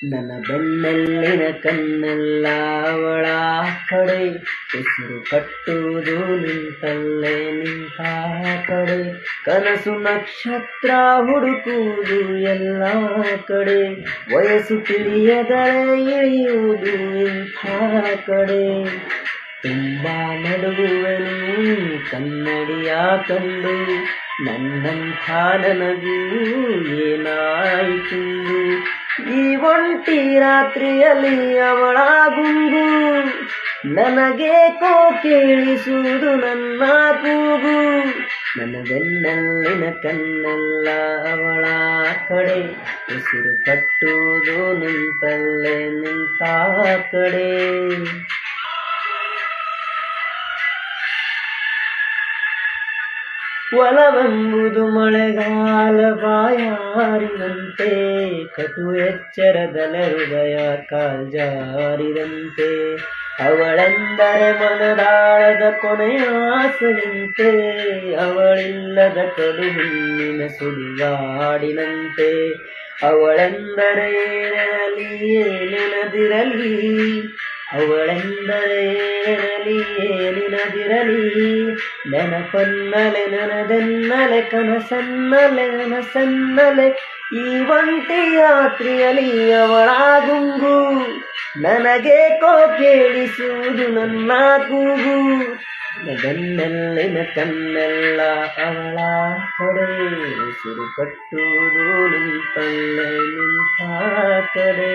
ನನ್ನ ಬೆನ್ನಲ್ಲಿನ ಕಣ್ಣೆಲ್ಲ ಅವಳ ಕಡೆ, ಉಸಿರು ಕಟ್ಟುವುದು ನಿಂತಲ್ಲೇ ನಿಂತ ಕಡೆ, ಕನಸು ನಕ್ಷತ್ರ ಹುಡುಕುವುದು ಎಲ್ಲ ಕಡೆ, ವಯಸ್ಸು ತಿಳಿಯದರೆ ಇಳಿಯುವುದು ಇಂಥ ಕಡೆ. ತುಂಬ ನಡುವೆನು ಕನ್ನಡಿಯ ಕಂಡು, ನನ್ನಂಥ ನನಗೂ ಏನಾಯಿತು, ಈ ಒಂಟಿ ರಾತ್ರಿಯಲ್ಲಿ ಅವಳ ಗುಂಗು, ನನಗೇಕೋ ಕೇಳಿಸುವುದು ನನ್ನ ಕೂಗು. ನನ್ನ ಬೆನ್ನಲ್ಲಿನ ಕಣ್ಣೆಲ್ಲ ಅವಳ ಕಡೆ, ಉಸಿರು ಕಟ್ಟುವುದು ನಿಂತಲ್ಲೇ ನಿಂತ ಕಡೆ. ಒಲವೆಂಬುದು ಮಳೆಗಾಲ ಬಾಯಾರಿದಂತೆ, ಕಟು ಎಚ್ಚರದಲೆ ಹೃದಯ ಕಾಲ್ಜಾರಿದಂತೆ, ಅವಳೆಂದರೆ ಮನದಾಳದ ಕೊನೆಯ ಆಸೆಯಂತೆ, ಅವಳಿಲ್ಲದ ಕಡು ಹುಣ್ಣಿನ ಸುಡುಗಾಡಿನಂತೆ, ಅವಳೆಂದರೆ ಏನೆನಲಿ ಏನೆನದಿರಲಿ, ಅವಳೆಂದರೆ ಏನೆನಲಿ ಏನೆನದಿರಲಿ, ನೆನಪನ್ನಲೆ ನನದೆನ್ನಲೆ ಕನಸನ್ನಲೆ ನನಸನ್ನಲೆ, ಈ ಒಂಟಿ ರಾತ್ರಿಯಲ್ಲಿ ಅವಳ ಗುಂಗು, ನನಗೇಕೋ ಕೇಳಿಸುವುದು ನನ್ನ ಕೂಗು. ಬೆನ್ನಲ್ಲಿನ ಕಣ್ಣೆಲ್ಲ ಅವಳ ಕಡೆ, ಉಸಿರು ಕಟ್ಟುವುದು ನಿಂತಲ್ಲೇ ನಿಂತ ಕಡೆ.